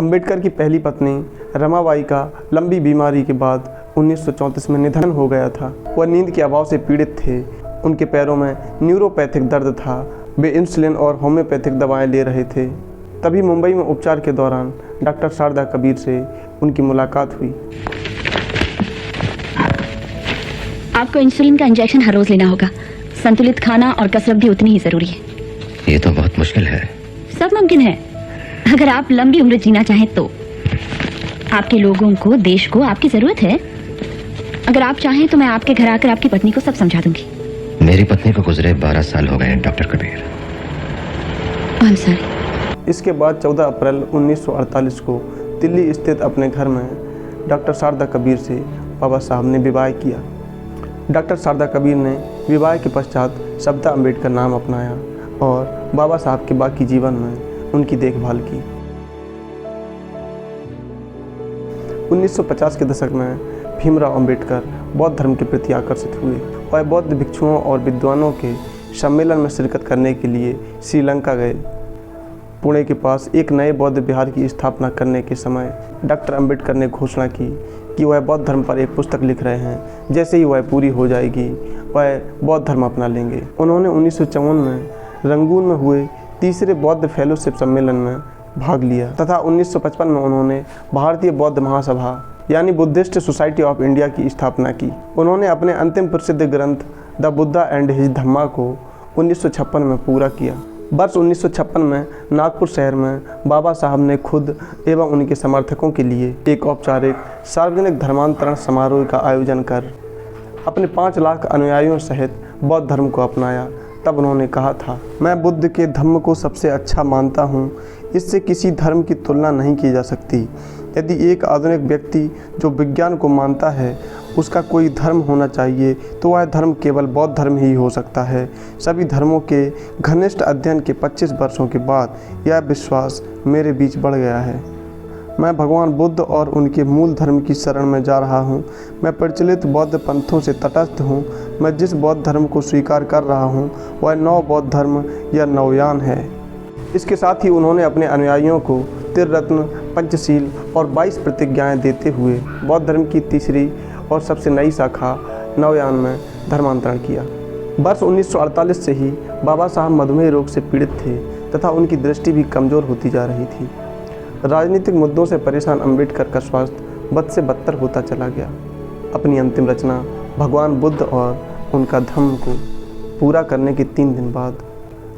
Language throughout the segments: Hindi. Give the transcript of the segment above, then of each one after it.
अंबेडकर की पहली पत्नी रमाबाई का लंबी बीमारी के बाद 1934 में निधन हो गया था। वह नींद के अभाव से पीड़ित थे। उनके पैरों में न्यूरोपैथिक दर्द था। वे इंसुलिन और होम्योपैथिक दवाएं ले रहे थे। तभी मुंबई में उपचार के दौरान डॉक्टर शारदा कबीर से उनकी मुलाकात हुई। आपको इंसुलिन का इंजेक्शन हर रोज लेना होगा। संतुलित खाना और कसरत भी उतनी ही जरूरी है। ये तो बहुत मुश्किल है। सब मुमकिन है अगर आप लंबी उम्र जीना चाहें तो। आपके लोगों को, देश को आपकी जरूरत है। अगर आप चाहें तो मैं आपके घर आकर आपकी पत्नी को सब समझा दूंगी। मेरी पत्नी को गुजरे 12 साल हो गए हैं डॉक्टर कबीर। I'm sorry। इसके बाद 14 अप्रैल 1948 को दिल्ली स्थित अपने घर में डॉक्टर शारदा कबीर से बाबा साहब ने विवाह किया। डॉक्टर शारदा कबीर ने विवाह के पश्चात शब्दा अम्बेडकर नाम अपनाया और बाबा साहब के बाकी जीवन में उनकी देखभाल की। 1950 के दशक में भीमराव अंबेडकर बौद्ध धर्म के प्रति आकर्षित हुए। वह बौद्ध भिक्षुओं और विद्वानों के सम्मेलन में शिरकत करने के लिए श्रीलंका गए। पुणे के पास एक नए बौद्ध विहार की स्थापना करने के समय डॉक्टर अंबेडकर ने घोषणा की कि वह बौद्ध धर्म पर एक पुस्तक लिख रहे हैं। जैसे ही वह पूरी हो जाएगी वह बौद्ध धर्म अपना लेंगे। उन्होंने 1954 में रंगून में हुए तीसरे बौद्ध फेलोशिप सम्मेलन में भाग लिया तथा 1955 में उन्होंने भारतीय बौद्ध महासभा यानी बुद्धिस्ट सोसाइटी ऑफ इंडिया की स्थापना की। उन्होंने अपने अंतिम प्रसिद्ध ग्रंथ द बुद्धा एंड हिज धम्मा को 1956 में पूरा किया। वर्ष 1956 में नागपुर शहर में बाबा साहब ने खुद एवं उनके समर्थकों के लिए एक औपचारिक सार्वजनिक धर्मांतरण समारोह का आयोजन कर अपने 5 लाख अनुयायियों सहित बौद्ध धर्म को अपनाया। तब उन्होंने कहा था, मैं बुद्ध के धम्म को सबसे अच्छा मानता हूँ। इससे किसी धर्म की तुलना नहीं की जा सकती। यदि एक आधुनिक व्यक्ति जो विज्ञान को मानता है उसका कोई धर्म होना चाहिए तो वह धर्म केवल बौद्ध धर्म ही हो सकता है। सभी धर्मों के घनिष्ठ अध्ययन के 25 वर्षों के बाद यह विश्वास मेरे बीच बढ़ गया है। मैं भगवान बुद्ध और उनके मूल धर्म की शरण में जा रहा हूँ। मैं प्रचलित बौद्ध पंथों से तटस्थ हूँ। मैं जिस बौद्ध धर्म को स्वीकार कर रहा हूँ वह नव बौद्ध धर्म या नवयान है। इसके साथ ही उन्होंने अपने अनुयायियों को त्रिरत्न, पंचशील और 22 प्रतिज्ञाएं देते हुए बौद्ध धर्म की तीसरी और सबसे नई शाखा नवयान में धर्मांतरण किया। वर्ष 1948 से ही बाबा साहब मधुमेह रोग से पीड़ित थे तथा उनकी दृष्टि भी कमज़ोर होती जा रही थी। राजनीतिक मुद्दों से परेशान अंबेडकर का स्वास्थ्य बद से बदतर होता चला गया। अपनी अंतिम रचना भगवान बुद्ध और उनका धम्म को पूरा करने के 3 दिन बाद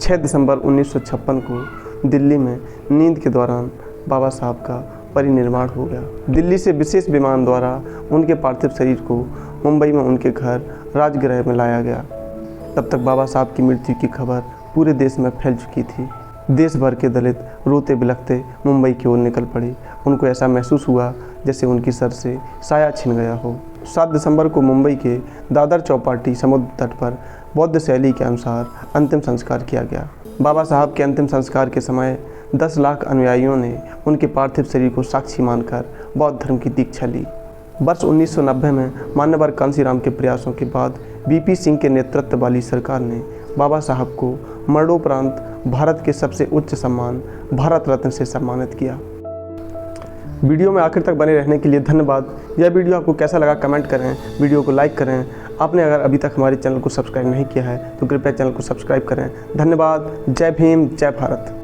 6 दिसंबर 1956 को दिल्ली में नींद के दौरान बाबा साहब का परिनिर्वाण हो गया। दिल्ली से विशेष विमान द्वारा उनके पार्थिव शरीर को मुंबई में उनके घर राजगृह में लाया गया। तब तक बाबा साहब की मृत्यु की खबर पूरे देश में फैल चुकी थी। देश भर के दलित रोते बिलखते मुंबई की ओर निकल पड़े। उनको ऐसा महसूस हुआ जैसे उनकी सर से साया छिन गया हो। 7 दिसंबर को मुंबई के दादर चौपाटी समुद्र तट पर बौद्ध शैली के अनुसार अंतिम संस्कार किया गया। बाबा साहब के अंतिम संस्कार के समय 10 लाख अनुयायियों ने उनके पार्थिव शरीर को साक्षी मानकर बौद्ध धर्म की दीक्षा ली। वर्ष 1990 में मान्यवर कांशीराम के प्रयासों के बाद बीपी सिंह के नेतृत्व वाली सरकार ने बाबा साहब को मरणोपरांत भारत के सबसे उच्च सम्मान भारत रत्न से सम्मानित किया। वीडियो में आखिर तक बने रहने के लिए धन्यवाद। यह वीडियो आपको कैसा लगा कमेंट करें, वीडियो को लाइक करें। आपने अगर अभी तक हमारे चैनल को सब्सक्राइब नहीं किया है तो कृपया चैनल को सब्सक्राइब करें। धन्यवाद। जय भीम, जय भारत।